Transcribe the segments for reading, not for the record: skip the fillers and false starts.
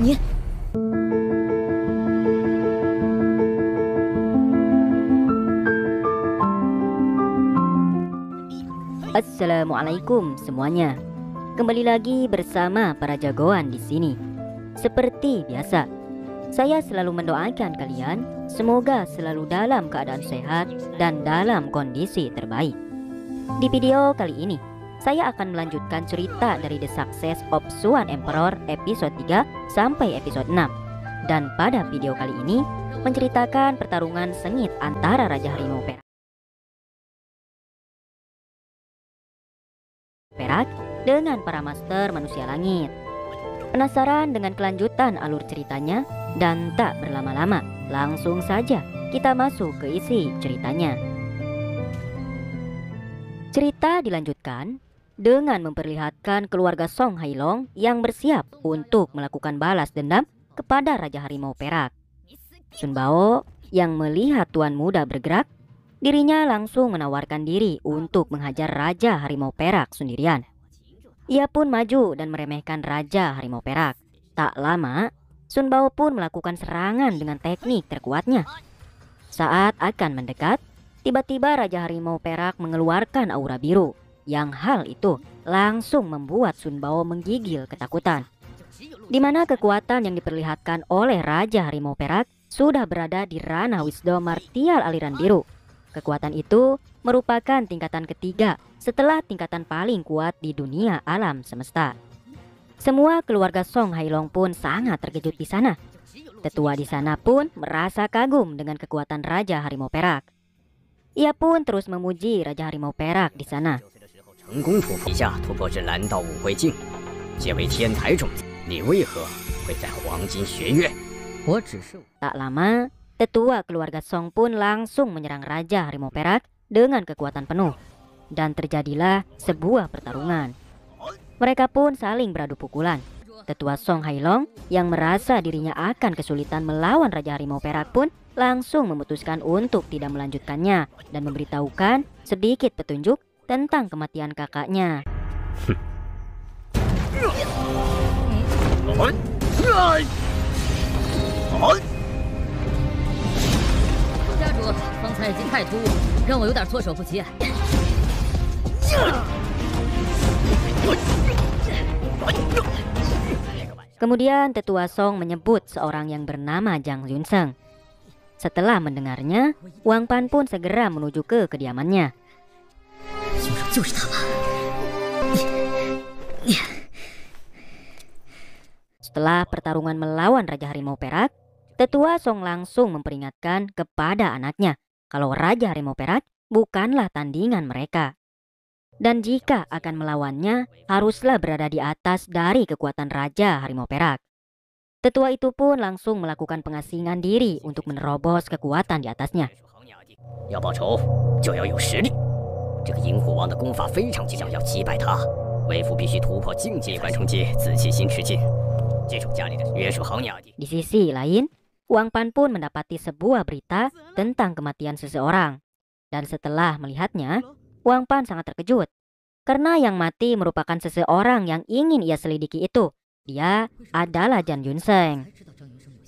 你 Assalamualaikum semuanya. Kembali lagi bersama para jagoan di sini. Seperti biasa, saya selalu mendoakan kalian semoga selalu dalam keadaan sehat dan dalam kondisi terbaik. Di video kali ini, saya akan melanjutkan cerita dari The Success of Swan Emperor episode 3 sampai episode 6. Dan pada video kali ini menceritakan pertarungan sengit antara Raja Harimau Perak dengan para master manusia langit. Penasaran dengan kelanjutan alur ceritanya? Dan tak berlama-lama, langsung saja kita masuk ke isi ceritanya. Cerita dilanjutkan dengan memperlihatkan keluarga Song Hailong yang bersiap untuk melakukan balas dendam kepada Raja Harimau Perak. Sun Bao yang melihat tuan muda bergerak, dirinya langsung menawarkan diri untuk menghajar Raja Harimau Perak sendirian. Ia pun maju dan meremehkan Raja Harimau Perak. Tak lama, Sun Bao pun melakukan serangan dengan teknik terkuatnya. Saat akan mendekat, tiba-tiba Raja Harimau Perak mengeluarkan aura biru, yang hal itu langsung membuat Sun Bao menggigil ketakutan. Di mana kekuatan yang diperlihatkan oleh Raja Harimau Perak sudah berada di ranah Wisdom Martial aliran biru. Kekuatan itu merupakan tingkatan ketiga setelah tingkatan paling kuat di dunia alam semesta. Semua keluarga Song Hailong pun sangat terkejut di sana. Tetua di sana pun merasa kagum dengan kekuatan Raja Harimau Perak. Ia pun terus memuji Raja Harimau Perak di sana. Tak lama, tetua keluarga Song pun langsung menyerang Raja Harimau Perak dengan kekuatan penuh. Dan terjadilah sebuah pertarungan. Mereka pun saling beradu pukulan. Tetua Song Hailong yang merasa dirinya akan kesulitan melawan Raja Harimau Perak pun langsung memutuskan untuk tidak melanjutkannya dan memberitahukan sedikit petunjuk tentang kematian kakaknya. 家主，方才已经太突兀，让我有点措手不及。 Kemudian tetua Song menyebut seorang yang bernama Zhang Yunseng. Setelah mendengarnya, Wang Pan pun segera menuju ke kediamannya. Setelah pertarungan melawan Raja Harimau Perak, tetua Song langsung memperingatkan kepada anaknya kalau Raja Harimau Perak bukanlah tandingan mereka. Dan jika akan melawannya, haruslah berada di atas dari kekuatan Raja Harimau Perak. Tetua itu pun langsung melakukan pengasingan diri untuk menerobos kekuatan di atasnya. Di sisi lain, Wang Pan pun mendapati sebuah berita tentang kematian seseorang. Dan setelah melihatnya, Wang Pan sangat terkejut. Karena yang mati merupakan seseorang yang ingin ia selidiki itu. Dia adalah Zhang Yunseng.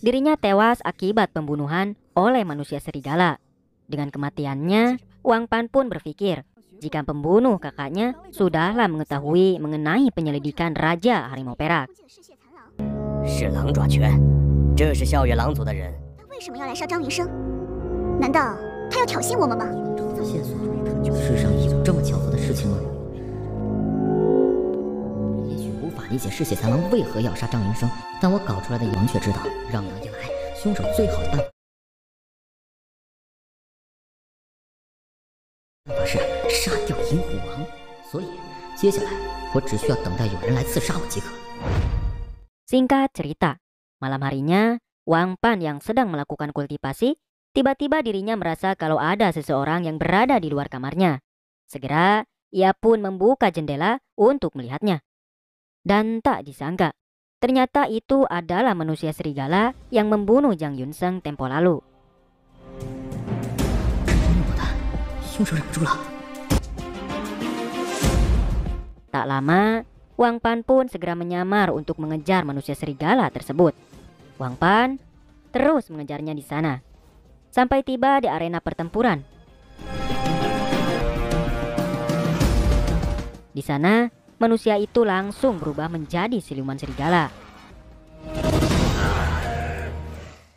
Dirinya tewas akibat pembunuhan oleh manusia serigala. Dengan kematiannya, Wang Pan pun berpikir jika pembunuh kakaknya sudahlah mengetahui mengenai penyelidikan Raja Harimau Perak. 是狼爪拳，这是校月狼族的人。他为什么要来杀张云生？难道他要挑衅我们吗？线索，世上有这么巧合的事情吗？也许无法理解嗜血豺狼为何要杀张云生，但我搞出来的王却知道，让我一来，凶手最好的办法是杀掉银虎王，所以接下来我只需要等待有人来刺杀我即可。 Singkat cerita, malam harinya, Wang Pan yang sedang melakukan kultivasi, tiba-tiba dirinya merasa kalau ada seseorang yang berada di luar kamarnya. Segera, ia pun membuka jendela untuk melihatnya. Dan tak disangka, ternyata itu adalah manusia serigala yang membunuh Zhang Yunseng tempo lalu. Tak lama, Wang Pan pun segera menyamar untuk mengejar manusia serigala tersebut. Wang Pan terus mengejarnya di sana, sampai tiba di arena pertempuran. Di sana, manusia itu langsung berubah menjadi siluman serigala.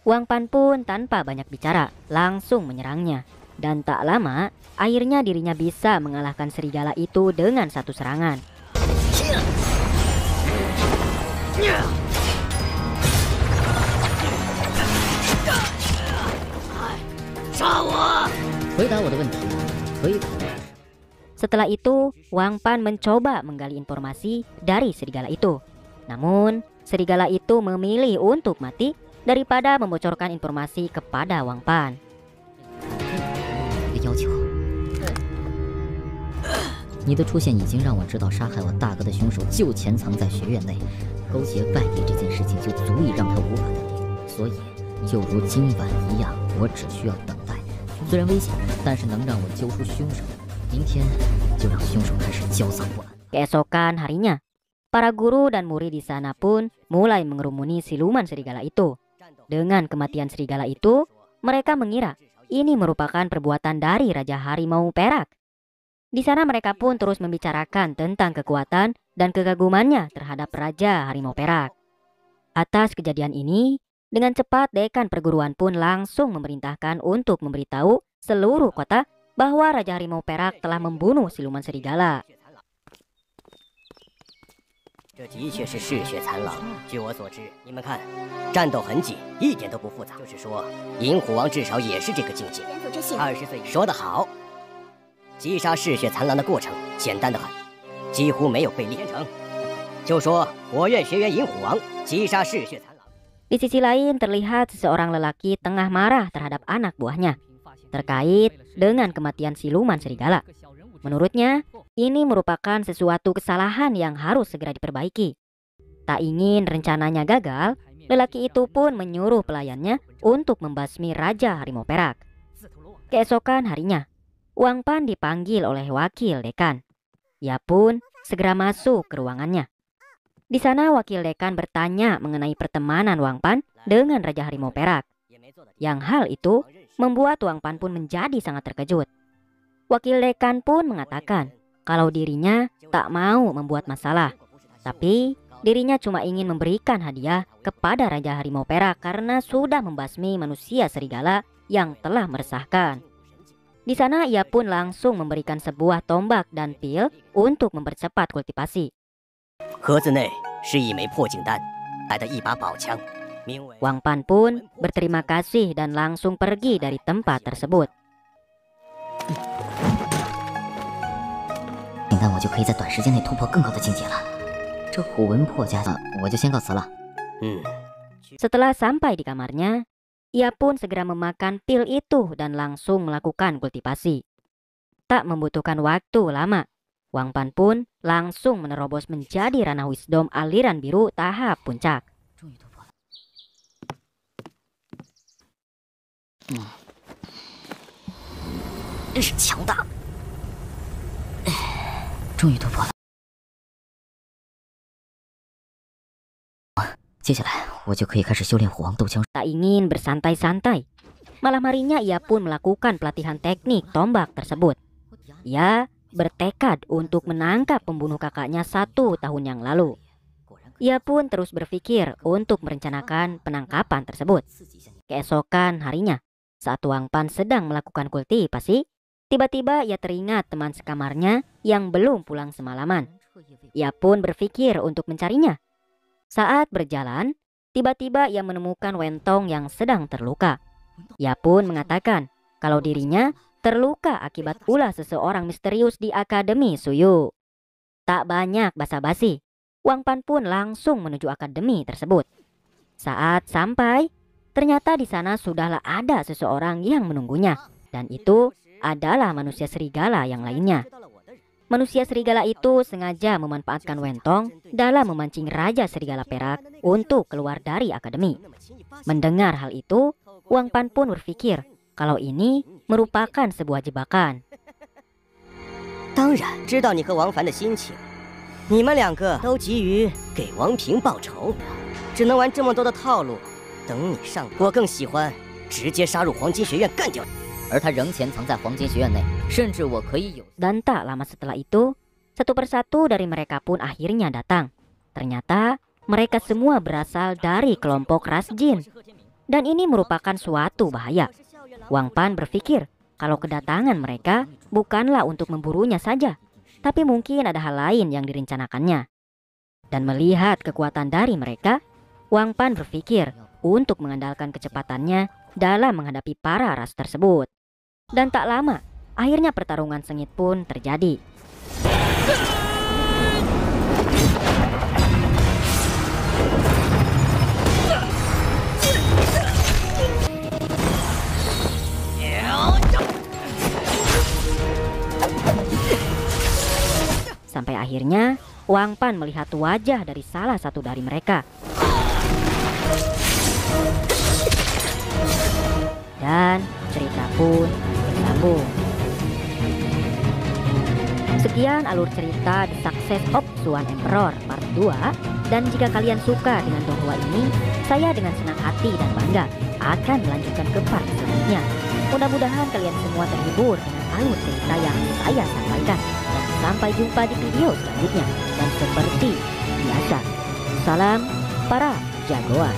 Wang Pan pun tanpa banyak bicara langsung menyerangnya. Dan tak lama, akhirnya dirinya bisa mengalahkan serigala itu dengan satu serangan. Setelah itu, Wang Pan mencoba menggali informasi dari serigala itu. Namun, serigala itu memilih untuk mati daripada membocorkan informasi kepada Wang Pan. 要求，你的出现已经让我知道杀害我大哥的凶手就潜藏在学院内，勾结外敌这件事情就足以让他无法得逞。所以，就如今晚一样，我只需要等待。虽然危险，但是能让我揪出凶手。明天就让凶手开始焦躁不安。 Keesokan harinya, para guru dan murid di sana pun mulai mengerumuni siluman serigala itu. Dengan kematian serigala itu, mereka mengira ini merupakan perbuatan dari Raja Harimau Perak. Di sana mereka pun terus membicarakan tentang kekuatan dan kekagumannya terhadap Raja Harimau Perak. Atas kejadian ini, dengan cepat dekan perguruan pun langsung memerintahkan untuk memberitahu seluruh kota bahwa Raja Harimau Perak telah membunuh siluman serigala. 这的确是嗜血残狼。据我所知，你们看，战斗痕迹一点都不复杂，就是说，银虎王至少也是这个境界。元祖之血20岁，说得好。击杀嗜血残狼的过程简单得很，几乎没有费力。天成，就说我院学员银虎王击杀嗜血残狼。 Di sisi lain terlihat seseorang lelaki tengah marah terhadap anak buahnya terkait dengan kematian siluman serigala. Menurutnya, ini merupakan sesuatu kesalahan yang harus segera diperbaiki. Tak ingin rencananya gagal, lelaki itu pun menyuruh pelayannya untuk membasmi Raja Harimau Perak. Keesokan harinya, Wang Pan dipanggil oleh wakil dekan. Ia pun segera masuk ke ruangannya. Di sana wakil dekan bertanya mengenai pertemanan Wang Pan dengan Raja Harimau Perak. Yang hal itu membuat Wang Pan pun menjadi sangat terkejut. Wakil dekan pun mengatakan kalau dirinya tak mau membuat masalah, tapi dirinya cuma ingin memberikan hadiah kepada Raja Harimau Perak karena sudah membasmi manusia serigala yang telah meresahkan. Di sana ia pun langsung memberikan sebuah tombak dan pil untuk mempercepat kultivasi. 盒子内是一枚破镜丹，带的一把宝枪，名为 Wang Pan pun berterima kasih dan langsung pergi dari tempat tersebut. 那我就可以在短时间内突破更高的境界了。这虎纹破家我就先告辞了。Setelah sampai di kamarnya, ia pun segera memakan pil itu dan langsung melakukan kultivasi. Tak membutuhkan waktu lama, Wang Pan pun langsung menerobos menjadi ranah wisdom aliran biru tahap puncak. 真是强大。终于突破了。接下来我就可以开始修炼虎王斗枪。 Tak ingin bersantai-santai, malam harinya ia pun melakukan pelatihan teknik tombak tersebut. Ia bertekad untuk menangkap pembunuh kakaknya 1 tahun yang lalu. Ia pun terus berpikir untuk merencanakan penangkapan tersebut. Keesokan harinya, saat Wang Pan sedang melakukan kultivasi, tiba-tiba ia teringat teman sekamarnya yang belum pulang semalaman. Ia pun berpikir untuk mencarinya. Saat berjalan, tiba-tiba ia menemukan Wentong yang sedang terluka. Ia pun mengatakan kalau dirinya terluka akibat ulah seseorang misterius di Akademi Suyu. Tak banyak basa-basi, Wang Pan pun langsung menuju akademi tersebut. Saat sampai, ternyata di sana sudahlah ada seseorang yang menunggunya, dan itu adalah manusia serigala yang lainnya. Manusia serigala itu sengaja memanfaatkan Wentong dalam memancing Raja Serigala Perak untuk keluar dari akademi. Mendengar hal itu, Wang Pan pun berpikir kalau ini merupakan sebuah jebakan. 当然知道你和王凡的心情，你们两个都急于给王平报仇，只能玩这么多的套路，等你上。我更喜欢直接杀入黄金学院干掉。而他仍潜藏在黄金学院内，甚至我可以有。 Dan tak lama setelah itu, satu persatu dari mereka pun akhirnya datang. Ternyata mereka semua berasal dari kelompok ras jin. Dan ini merupakan suatu bahaya. Wang Pan berpikir kalau kedatangan mereka bukanlah untuk memburunya saja, tapi mungkin ada hal lain yang direncanakannya. Dan melihat kekuatan dari mereka, Wang Pan berpikir untuk mengandalkan kecepatannya dalam menghadapi para ras tersebut. Dan tak lama, akhirnya pertarungan sengit pun terjadi. Sampai akhirnya Wang Pan melihat wajah dari salah satu dari mereka. Dan cerita pun bersambung. Sekian alur cerita The Success of Xuan Emperor Part 2. Dan jika kalian suka dengan donghua ini, saya dengan senang hati dan bangga akan melanjutkan ke part selanjutnya. Mudah-mudahan kalian semua terhibur dengan alur cerita yang saya sampaikan. Dan sampai jumpa di video selanjutnya. Dan seperti biasa, salam para jagoan.